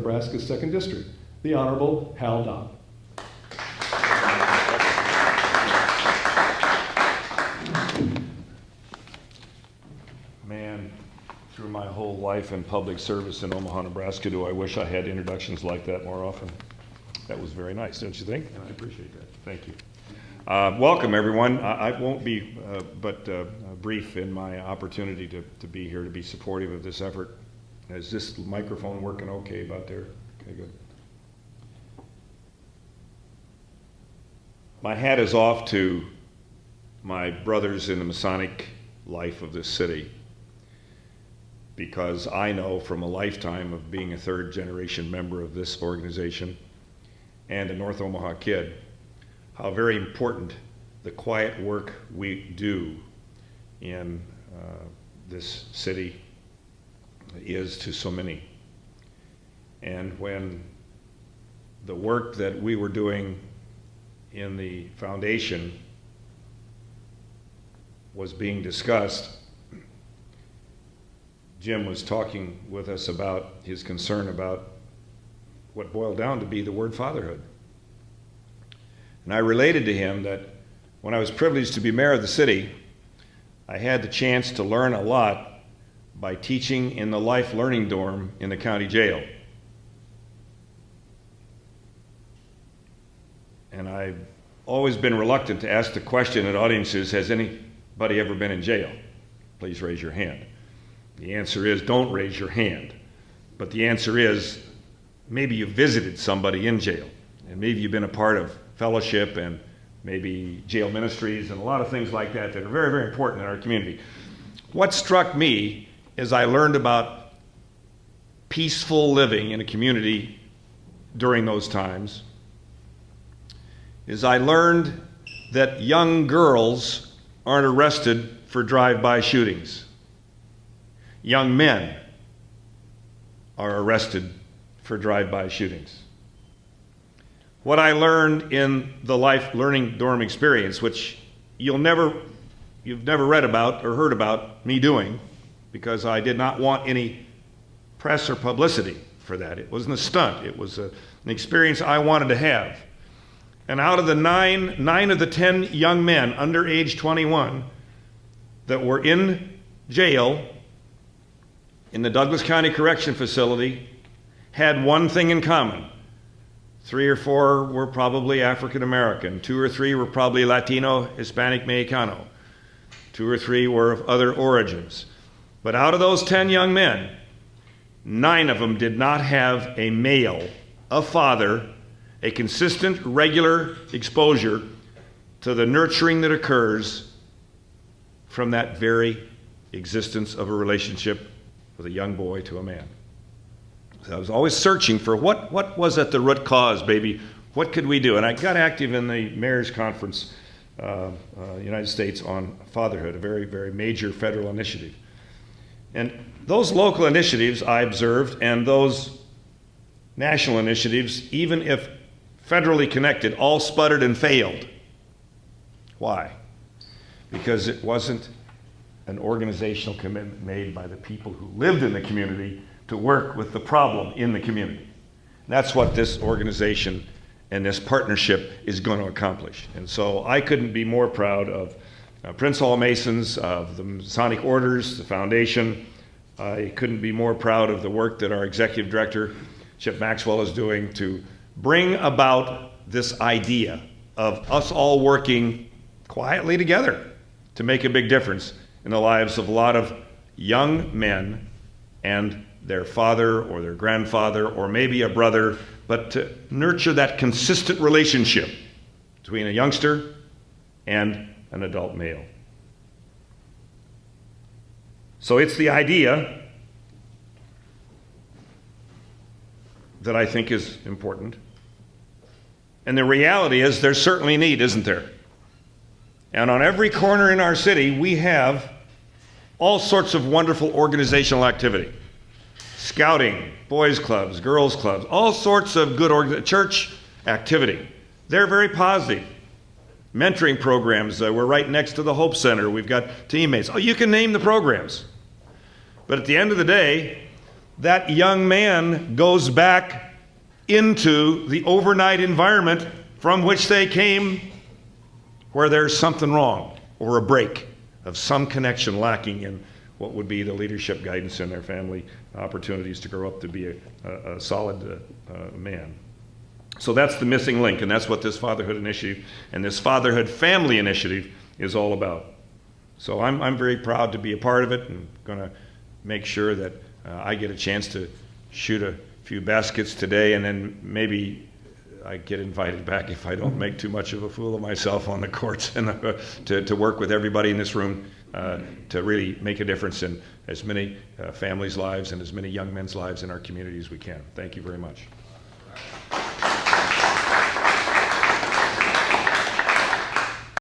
Nebraska's 2nd District, the Honorable Hal Daub. Man, through my whole life in public service in Omaha, Nebraska, do I wish I had introductions like that more often. That was very nice, don't you think? I appreciate that. Thank you. Welcome, everyone. I won't be brief in my opportunity to be here, to be supportive of this effort. Is this microphone working okay about there? Okay, good. My hat is off to my brothers in the Masonic life of this city, because I know from a lifetime of being a third-generation member of this organization and a North Omaha kid, how very important the quiet work we do in this city is to so many. And when the work that we were doing in the foundation was being discussed, Jim was talking with us about his concern about what boiled down to be the word fatherhood. And I related to him that when I was privileged to be mayor of the city, I had the chance to learn a lot by teaching in the life learning dorm in the county jail. And I've always been reluctant to ask the question at audiences, has anybody ever been in jail? Please raise your hand. The answer is, don't raise your hand. But the answer is, maybe you visited somebody in jail, and maybe you've been a part of fellowship and maybe jail ministries and a lot of things like that that are very, very important in our community. What struck me as I learned about peaceful living in a community during those times is I learned that young girls aren't arrested for drive-by shootings. Young men are arrested for drive-by shootings. What I learned in the life learning dorm experience, which you've never read about or heard about me doing, because I did not want any press or publicity for that. It wasn't a stunt. It was an experience I wanted to have. And out of the nine of the 10 young men under age 21 that were in jail in the Douglas County Correction Facility had one thing in common. 3 or 4 were probably African American. 2 or 3 were probably Latino, Hispanic, Mexicano. 2 or 3 were of other origins. But out of those 10 young men, 9 of them did not have a male, a father, a consistent, regular exposure to the nurturing that occurs from that very existence of a relationship with a young boy to a man. So I was always searching for what was at the root cause, baby? What could we do? And I got active in the Mayor's Conference, United States on fatherhood, a very, very major federal initiative. And those local initiatives I observed, and those national initiatives, even if federally connected, all sputtered and failed. Why? Because it wasn't an organizational commitment made by the people who lived in the community to work with the problem in the community. That's what this organization and this partnership is going to accomplish. And so I couldn't be more proud of Prince Hall Masons, of the Masonic Orders, the Foundation. I couldn't be more proud of the work that our Executive Director, Chip Maxwell, is doing to bring about this idea of us all working quietly together to make a big difference in the lives of a lot of young men and their father or their grandfather or maybe a brother, but to nurture that consistent relationship between a youngster and an adult male. So it's the idea that I think is important. And the reality is there's certainly need, isn't there? And on every corner in our city, we have all sorts of wonderful organizational activity. Scouting, boys clubs, girls clubs, all sorts of good church activity. They're very positive. Mentoring programs, we're right next to the Hope Center. We've got teammates. Oh, you can name the programs. But at the end of the day, that young man goes back into the overnight environment from which they came, where there's something wrong or a break of some connection lacking in what would be the leadership guidance in their family opportunities to grow up to be a solid man. So that's the missing link, and that's what this fatherhood initiative and this fatherhood family initiative is all about. So I'm very proud to be a part of it, and going to make sure that I get a chance to shoot a few baskets today, and then maybe I get invited back if I don't make too much of a fool of myself on the courts, and to work with everybody in this room to really make a difference in as many families' lives and as many young men's lives in our community as we can. Thank you very much.